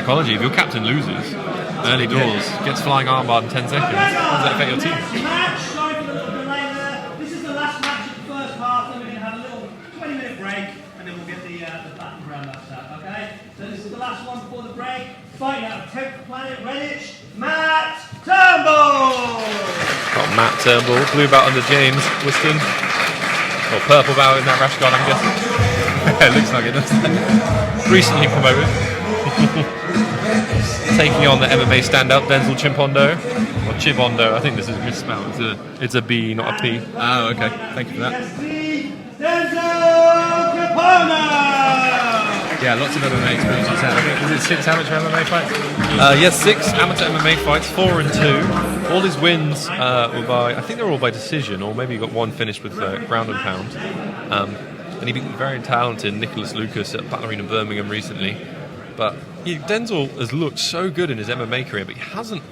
Psychology, if your captain loses early doors, gets flying armbar in 10 seconds, how does that affect your team? Sorry for the little delay there. This is the last match of the first half, then we're going to have a little 20-minute break, and then we'll get the battleground match up, okay? So this is the last one before the break. Fighting out of 10th Planet Redditch, Matt Turnbull! Got Matt Turnbull, blue belt under James Whiston. Or purple belt in that rash guard, I'm guessing. It looks like it does. Recently promoted. Taking on the MMA standout DenzelChipondo. Or Chipondo, I think this is misspelled. It's a B, not a P. Oh, okay. Thank you for that. DenzelChipondo! Yeah, lots of MMA experience. Is it 6 amateur MMA fights? Yes, 6 amateur MMA fights, 4 and 2. All his wins were by, I think they're all by decision, or maybe he got one finished with ground and pound. And he beat the very talented Nicholas Lucas at Battle Arena Birmingham recently. But Denzel has looked so good in his MMA career, but he hasn't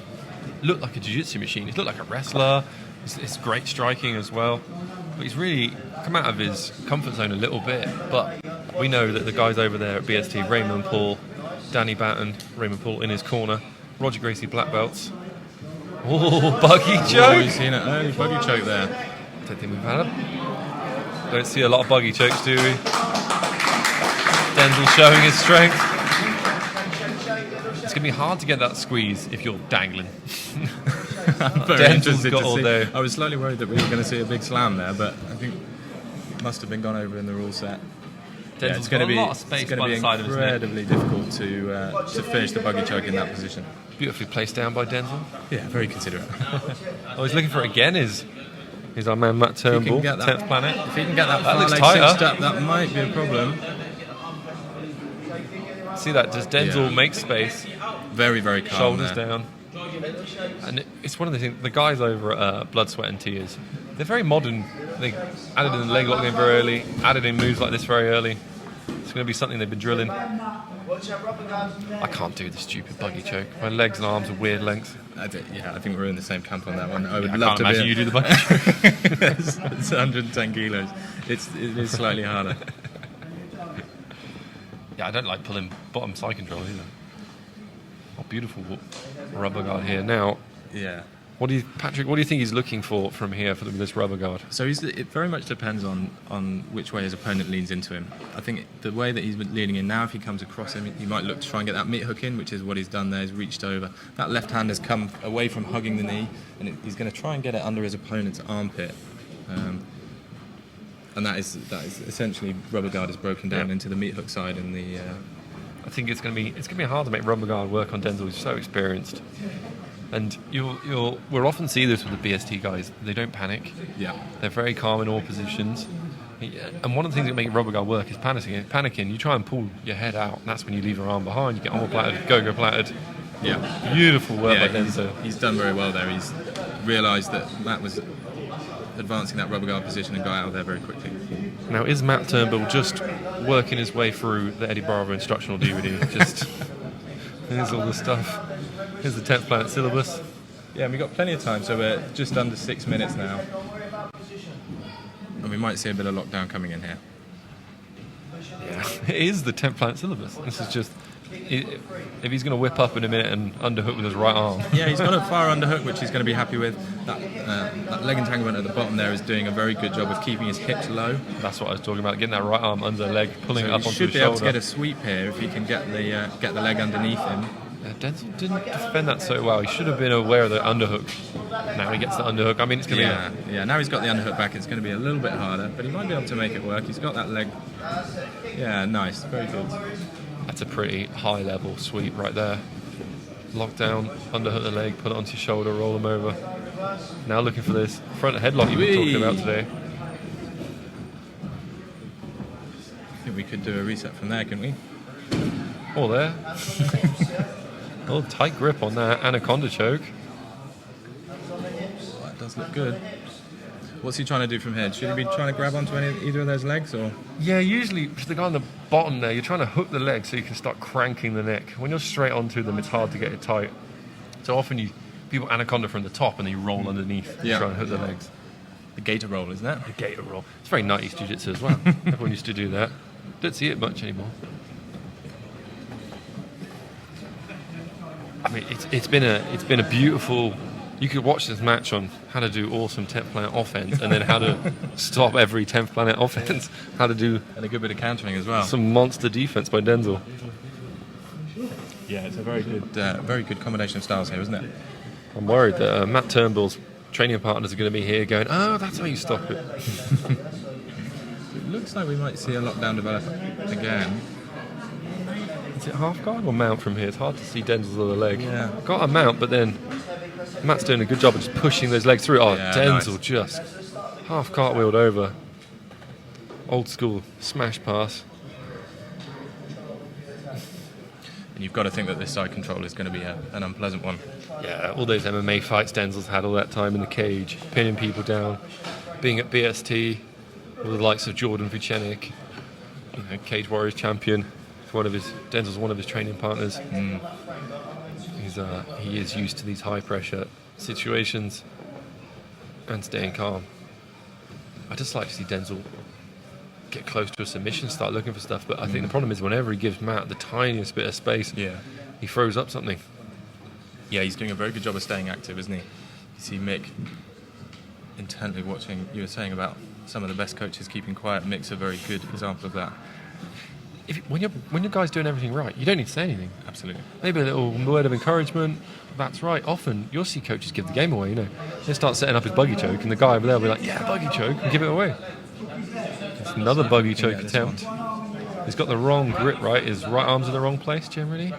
looked like a jiu-jitsu machine. He's looked like a wrestler. It's great striking as well. But he's really come out of his comfort zone a little bit. But we know that the guys over there at BST, Raymond Paul, Danny Batten, Raymond Paul in his corner, Roger Gracie black belts. Oh, buggy choke! We've seen an early buggy choke there. Don't think we've had it. Don't see a lot of buggy chokes, do we? Denzel showing his strength. It's going to be hard to get that squeeze if you're dangling. I'm very Denzel's interested got to all see. day. I was slightly worried that we were going to see a big slam there, but I think it must have been gone over in the rule set. Yeah, it's going to be a lot of space by the side of his neck. incredibly difficult to finish the buggy choke in that position. Beautifully placed down by Denzel. Yeah, very considerate. Oh, he's looking for it again. Is our man Matt Turnbull, 10th Planet? If he can get that far looks leg tighter. cinched up, that might be a problem. See that? Does Denzel make space? Very, very calm Shoulders there. down. And it's one of the things, the guys over at Blood, Sweat and Tears, they're very modern. They added in the leg lock game very early, added in moves like this very early. It's going to be something they've been drilling. I can't do the stupid buggy choke. My legs and arms are weird lengths. I think we're in the same camp on that one. I would I love can't to imagine be you do the buggy choke. it's 110 kilos. It is slightly harder. Yeah, I don't like pulling bottom side control either. Oh, beautiful rubber guard here. Now, Yeah. Patrick, what do you think he's looking for from here for this rubber guard? So it very much depends on which way his opponent leans into him. I think the way that he's leaning in now, if he comes across him, he might look to try and get that meat hook in, which is what he's done there. He's reached over. That left hand has come away from hugging the knee, and he's going to try and get it under his opponent's armpit. And that is essentially rubber guard is broken down into the meat hook side and the. I think it's going to be hard to make rubber guard work on Denzel. He's so experienced, and we'll often see this with the BST guys. They don't panic. Yeah. They're very calm in all positions. And one of the things that make rubber guard work is panicking. You try and pull your head out, and that's when you leave your arm behind. You get arm platted, go platted. Yeah. Beautiful work by He's Denzel. done very well there. He's realised that Matt was advancing that rubber guard position and got out of there very quickly. Now, is Matt Turnbull just working his way through the Eddie Bravo instructional DVD? Here's all the stuff. Here's the 10th Planet syllabus. Yeah, and we've got plenty of time, so we're just under 6 minutes now. And we might see a bit of lockdown coming in here. Yeah, it is the 10th Planet syllabus. This is just... If he's going to whip up in a minute and underhook with his right arm. Yeah, he's got a far underhook, which he's going to be happy with. That leg entanglement at the bottom there is doing a very good job of keeping his hips low. That's what I was talking about, getting that right arm under the leg, pulling it up onto his shoulder. He should be able to get a sweep here if he can get the leg underneath him. Denzel didn't defend that so well. He should have been aware of the underhook. Now he gets the underhook. I mean, it's going to be... Yeah, now he's got the underhook back, it's going to be a little bit harder, but he might be able to make it work. He's got that leg... Yeah, nice. Very good. That's a pretty high-level sweep right there. Lock down, underhook the leg, put it onto your shoulder, roll him over. Now looking for this front headlock you've been talking about today. I think we could do a reset from there, couldn't we? Oh, there. Oh, tight grip on that anaconda choke. That does look good. What's he trying to do from here? Should he be trying to grab onto either of those legs, or? Yeah, usually the guy on the bottom there, you're trying to hook the leg so you can start cranking the neck. When you're straight onto them, it's hard to get it tight. So often people anaconda from the top and then you roll underneath to try and hook the legs. The gator roll, isn't that? The gator roll. It's very 90s jiu-jitsu as well. Everyone used to do that. Don't see it much anymore. mean, it's been a beautiful. You could watch this match on how to do awesome 10th planet offense, and then how to stop every 10th planet offense. How to do And a good bit of countering as well. some monster defense by Denzel. Yeah, it's a very good combination of styles here, isn't it? I'm worried that Matt Turnbull's training partners are going to be here going, oh, that's how you stop it. It looks like we might see a lockdown develop again. Is it half guard or mount from here? It's hard to see Denzel's other leg. Yeah. Got a mount, but then Matt's doing a good job of just pushing those legs through. Oh, Yeah, Denzel nice. just half cartwheeled over. Old school smash pass. And you've got to think that this side control is going to be an unpleasant one. Yeah, all those MMA fights Denzel's had all that time in the cage, pinning people down, being at BST with the likes of Jordan Vucenic, Cage Warriors champion. Denzel's one of his training partners. He is used to these high pressure situations and staying calm. I just like to see Denzel get close to a submission, start looking for stuff. But I think the problem is whenever he gives Matt the tiniest bit of space, he throws up something. Yeah, he's doing a very good job of staying active, isn't he? You see Mick intently watching. You were saying about some of the best coaches keeping quiet. Mick's a very good example of that. When your guy's doing everything right, you don't need to say anything. Absolutely. Maybe a little word of encouragement. That's right. Often you'll see coaches give the game away. They start setting up his buggy choke, and the guy over there will be like, "Yeah, buggy choke," and give it away. It's another buggy choke attempt. He's got the wrong grip. Right, his right arm's in the wrong place generally.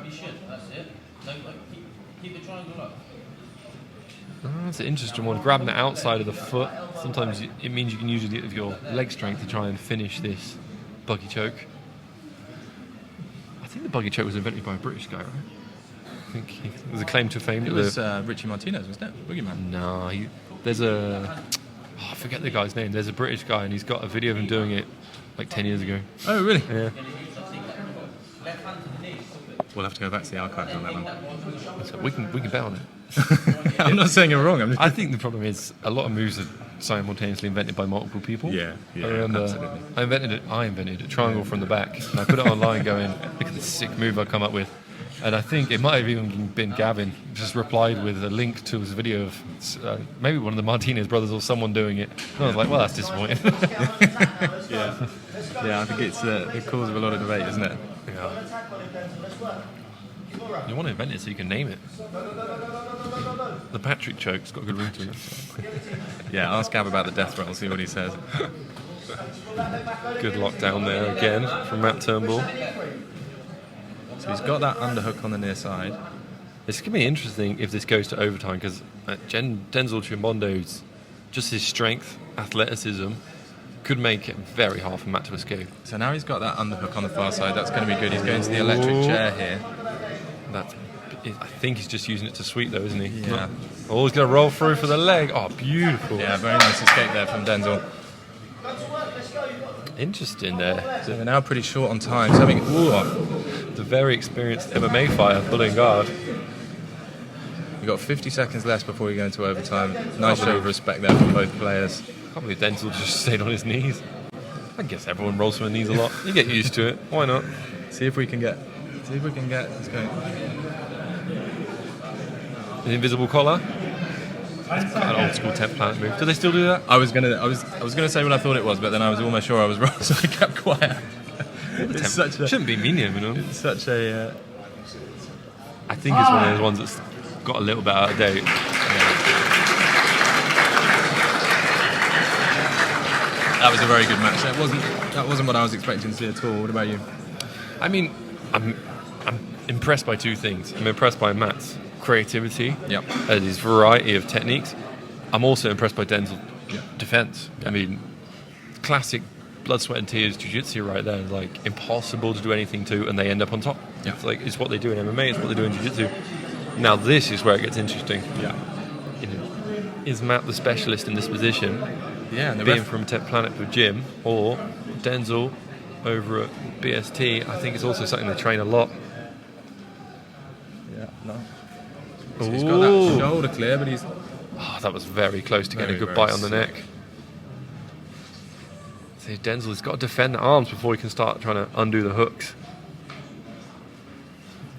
That's an interesting one. Grabbing the outside of the foot. Sometimes it means you can use your leg strength to try and finish this buggy choke. I think the buggy choke was invented by a British guy, right? I think there's a claim to fame. It was Richie Martinez, wasn't it? Boogeyman. No, I forget the guy's name. There's a British guy, and he's got a video of him doing it like 10 years ago. Oh, really? Yeah. We'll have to go back to the archives on that one. So we can bet on it. I'm not saying you're wrong. I think the problem is a lot of moves are simultaneously invented by multiple people. Yeah, I remember absolutely. I invented a triangle from the back, and I put it online going, look at this sick move I come up with. And I think it might have even been Gavin just replied with a link to his video of maybe one of the Martinez brothers or someone doing it. And I was like, well, that's disappointing. Yeah, I think it's the cause of a lot of debate, isn't it? Yeah. You want to invent it so you can name it. The Patrick choke's got a good ring to it. Yeah, ask Gav about the death roll, see what he says. Good lockdown there again from Matt Turnbull. So he's got that underhook on the near side. It's going to be interesting if this goes to overtime because DenzelChipondo's just his strength, athleticism, could make it very hard for Matt to escape. So now he's got that underhook on the far side. That's going to be good. He's going to the electric chair here. I think he's just using it to sweep though, isn't he? Yeah. Oh, he's going to roll through for the leg. Oh, beautiful. Yeah, very nice escape there from Denzel. Interesting there. So we're now pretty short on time. So The very experienced MMA fighter pulling guard. we've got 50 seconds left before we go into overtime. Nice show of respect there from both players. I can't believe Denzel just stayed on his knees. I guess everyone rolls from their knees a lot. You get used to it. Why not? See if we can get. Let's go. An invisible collar. It's quite an old school 10th planet move. Do they still do that? I was gonna say what I thought it was, but then I was almost sure I was wrong, so I kept quiet. It's such a. Shouldn't be mean, It's such a. I think it's one of those ones that's got a little bit out of date. That was a very good match. That wasn't what I was expecting to see at all. What about you? I mean, I'm impressed by two things. I'm impressed by Matt's creativity and his variety of techniques. I'm also impressed by Denzel's defense. I mean, classic blood, sweat and tears jiu-jitsu right there. Like, impossible to do anything to, and they end up on top. Yeah. It's what they do in MMA, it's what they do in jiu-jitsu. Now this is where it gets interesting. Yeah. Is Matt the specialist in this position? Yeah, and being from 10th Planet with Jim, or Denzel over at BST. I think it's also something they train a lot. Yeah, no. So he's got that shoulder clear, but he's. Oh, that was very close to getting a good very bite on the sick. neck. See, Denzel's got to defend the arms before he can start trying to undo the hooks.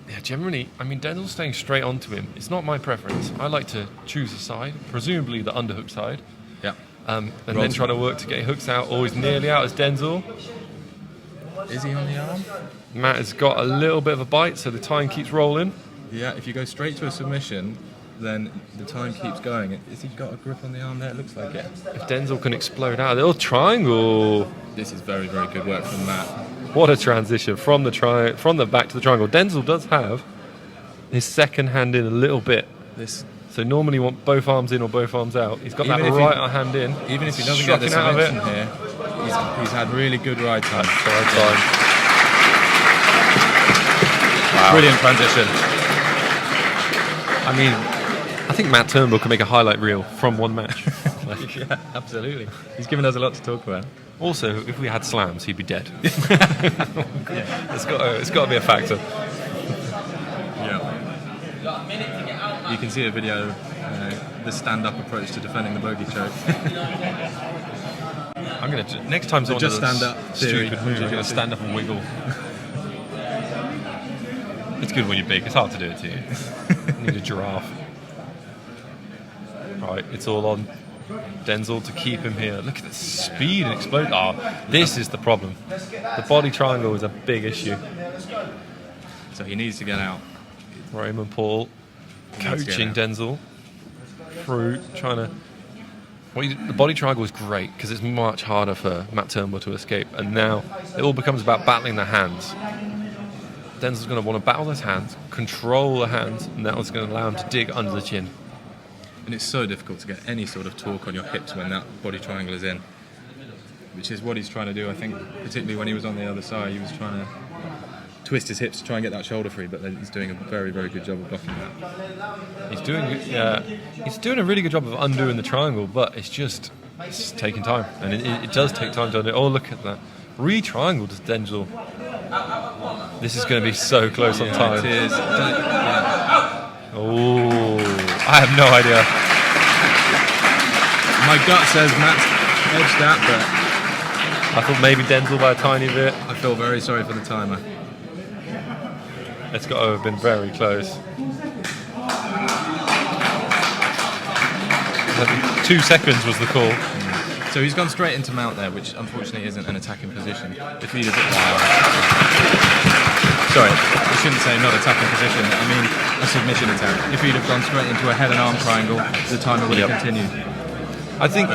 Yeah, generally, I mean, Denzel's staying straight onto him. It's not my preference. I like to choose a side, presumably the underhook side, Yeah. and then try to work to get hooks out, always nearly out as Denzel. Is he on the arm? Matt has got a little bit of a bite, so the time keeps rolling. Yeah, if you go straight to a submission, then the time keeps going. Has he got a grip on the arm there? It looks like it. If Denzel can explode out, a little triangle. This is very, very good work from Matt. What a transition from the back to the triangle. Denzel does have his second hand in a little bit. So normally you want both arms in or both arms out. He's got that right hand in. Even if he doesn't get the submission here, he's had really good ride time. Wow. Brilliant transition. I mean, I think Matt Turnbull can make a highlight reel from one match. Yeah, absolutely. He's given us a lot to talk about. Also, if we had slams, he'd be dead. It's got to be a factor. Yeah. You can see a video, the stand-up approach to defending the bogey choke. I'm going to next time someone just does stand up theory. stupid move, I'm going to stand up and wiggle. It's good when you're big. It's hard to do it to you. You need a giraffe. Right, it's all on Denzel to keep him here. Look at the speed and explosion. This is the problem. The body triangle is a big issue. So he needs to get out. Raymond Paul coaching Denzel through, trying to... the body triangle is great because it's much harder for Matt Turnbull to escape, and now it all becomes about battling the hands. Denzel's going to want to battle those hands, control the hands, and that's going to allow him to dig under the chin. And it's so difficult to get any sort of torque on your hips when that body triangle is in, which is what he's trying to do. I think particularly when he was on the other side, he was trying to twist his hips to try and get that shoulder free, but he's doing a very, very good job of blocking that. He's doing a really good job of undoing the triangle, but it's taking time, and it does take time to undo. Oh, look at that. Re-triangle to Denzel. This is going to be so close on time. It is. Oh, I have no idea. My gut says Matt's edged that, but I thought maybe Denzel by a tiny bit. I feel very sorry for the timer. It's got to have been very close. 2 seconds was the call. So he's gone straight into mount there, which unfortunately isn't an attacking position. If he'd have... Sorry, I shouldn't say not attacking position. I mean a submission attack. If he'd have gone straight into a head and arm triangle, the timer would have continued. I think